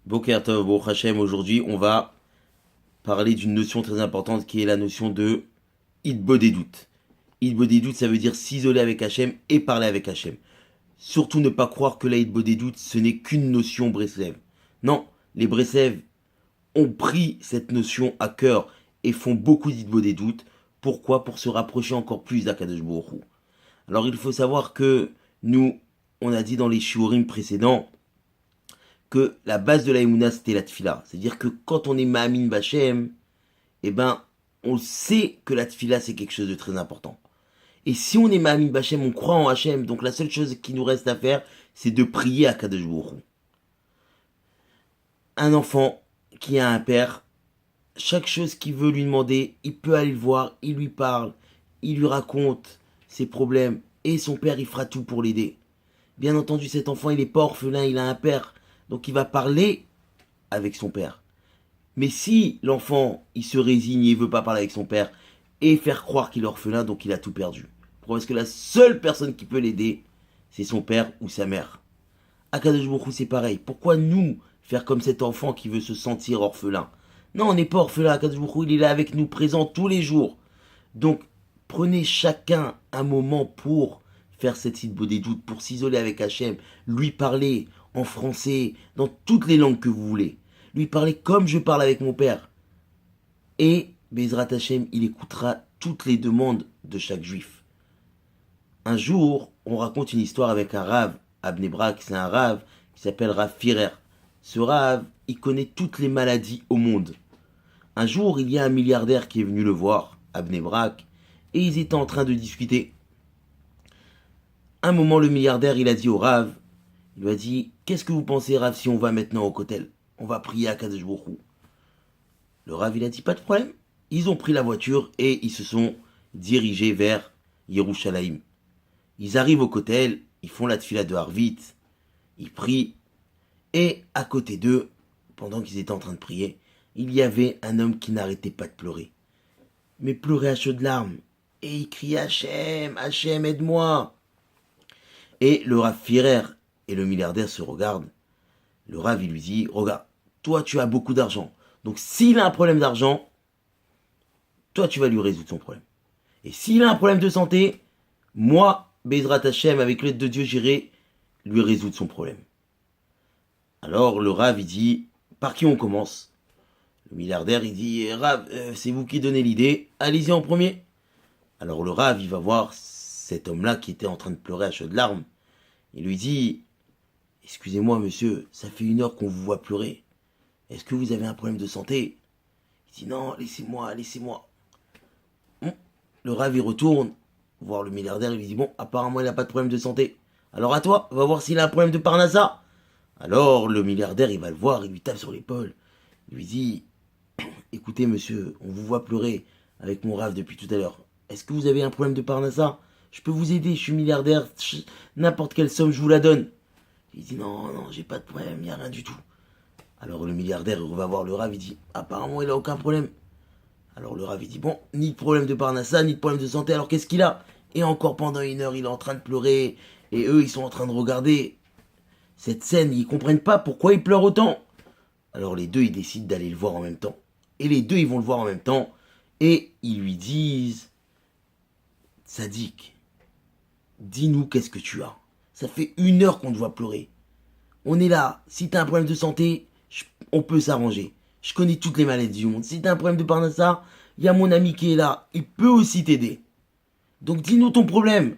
Boker Tov, Baruch Hashem, aujourd'hui on va parler d'une notion très importante qui est la notion de Hitbodedut. Hitbodedut, ça veut dire s'isoler avec Hashem et parler avec Hashem. Surtout ne pas croire que la Hitbodedut ce n'est qu'une notion Breslev. Non, les Breslev ont pris cette notion à cœur et font beaucoup d'Hitbodedut. Pourquoi? Pour se rapprocher encore plus d'Akadosh Baruch Hu. Alors il faut savoir que nous, on a dit dans les shiurim précédents que la base de la Emouna c'était la tfila. C'est-à-dire que quand on est Ma'amin Bachem, eh ben, on sait que la tfila c'est quelque chose de très important. Et si on est Ma'amin Bachem, on croit en Hachem, donc la seule chose qui nous reste à faire, c'est de prier à Kadosh Baruch Hu. Un enfant qui a un père, chaque chose qu'il veut lui demander, il peut aller le voir, il lui parle, il lui raconte ses problèmes, et son père il fera tout pour l'aider. Bien entendu, cet enfant il est pas orphelin, il a un père, donc il va parler avec son père. Mais si l'enfant, il se résigne et il veut pas parler avec son père et faire croire qu'il est orphelin, donc il a tout perdu. Pourquoi? Parce que la seule personne qui peut l'aider, c'est son père ou sa mère. Akadosh Baruch Hu, c'est pareil. Pourquoi nous faire comme cet enfant qui veut se sentir orphelin? Non, on n'est pas orphelin. Akadosh Baruch Hu, il est là avec nous, présent tous les jours. Donc, prenez chacun un moment pour faire cette hitbo des doutes, pour s'isoler avec Hachem, lui parler en français, dans toutes les langues que vous voulez. Lui parler comme je parle avec mon père. Et Bezrat Hachem, il écoutera toutes les demandes de chaque juif. Un jour, on raconte une histoire avec un rave à Bnei Brak, c'est un rave qui s'appelle Rav Firer. Ce rave, il connaît toutes les maladies au monde. Un jour, il y a un milliardaire qui est venu le voir à Bnei Brak et ils étaient en train de discuter. Un moment, le milliardaire, il a dit au rave, il lui a dit, qu'est-ce que vous pensez, Rav, si on va maintenant au kotel? On va prier à Kadosh Baruch Hu. Le Rav, il a dit, pas de problème. Ils ont pris la voiture et ils se sont dirigés vers Yerushalayim. Ils arrivent au kotel, ils font la tfila de Harvit, ils prient, et à côté d'eux, pendant qu'ils étaient en train de prier, il y avait un homme qui n'arrêtait pas de pleurer. Mais pleurait à chaudes larmes. Et il criait Hachem, Hachem, aide-moi. Et le Rav Firer et le milliardaire se regardent. Le Rav, il lui dit, regarde, toi tu as beaucoup d'argent. Donc s'il a un problème d'argent, toi tu vas lui résoudre son problème. Et s'il a un problème de santé, moi, Bezrat Hachem, avec l'aide de Dieu, j'irai lui résoudre son problème. Alors le Rav, il dit, par qui on commence? Le milliardaire, il dit, Rav, c'est vous qui donnez l'idée, allez-y en premier. Alors le Rav, il va voir cet homme-là qui était en train de pleurer à chaudes larmes. Il lui dit, excusez-moi monsieur, ça fait 1 heure qu'on vous voit pleurer. Est-ce que vous avez un problème de santé? Il dit, non, laissez-moi, laissez-moi. Le Rav, il retourne voir le milliardaire, il lui dit, bon, apparemment il n'a pas de problème de santé. Alors à toi, va voir s'il a un problème de parnassa. Alors le milliardaire, il va le voir, il lui tape sur l'épaule. Il lui dit, écoutez monsieur, on vous voit pleurer avec mon Rav depuis tout à l'heure. Est-ce que vous avez un problème de parnassa? Je peux vous aider, je suis milliardaire, n'importe quelle somme, je vous la donne. Il dit, non, non, j'ai pas de problème, il n'y a rien du tout. Alors le milliardaire, il va voir le Rav, il dit, apparemment il a aucun problème. Alors le Rav, il dit, bon, ni de problème de parnassa, ni de problème de santé, alors qu'est-ce qu'il a? Et encore pendant 1 heure, il est en train de pleurer, et eux, ils sont en train de regarder cette scène, ils comprennent pas pourquoi il pleure autant. Alors les deux, ils décident d'aller le voir en même temps. Et les deux, ils vont le voir en même temps, et ils lui disent, Sadik, dis-nous qu'est-ce que tu as. Ça fait 1 heure qu'on te voit pleurer. On est là, si t'as un problème de santé, on peut s'arranger. Je connais toutes les maladies du monde. Si t'as un problème de parnassa, il y a mon ami qui est là, il peut aussi t'aider. Donc dis-nous ton problème.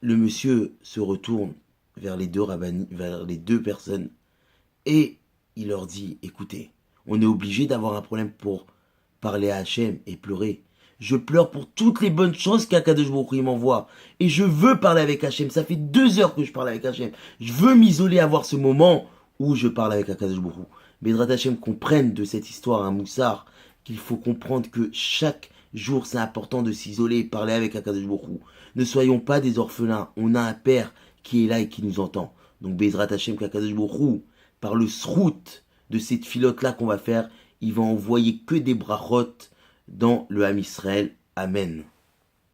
Le monsieur se retourne vers les deux personnes et il leur dit, écoutez, on est obligé d'avoir un problème pour parler à Hachem et pleurer. Je pleure pour toutes les bonnes choses qu'Akadosh Baruch Hu m'envoie. Et je veux parler avec Hachem. Ça fait 2 heures que je parle avec Hachem. Je veux m'isoler, avoir ce moment où je parle avec Akadosh Baruch Hu. Bezrat Hachem comprenne de cette histoire un moussard qu'il faut comprendre que chaque jour c'est important de s'isoler et parler avec Akadosh Baruch Hu. Ne soyons pas des orphelins. On a un père qui est là et qui nous entend. Donc Bezrat Hachem qu'Akadosh Baruch Hu, par le srout de cette filote là qu'on va faire, il va envoyer que des brachot dans le Ham Israël. Amen.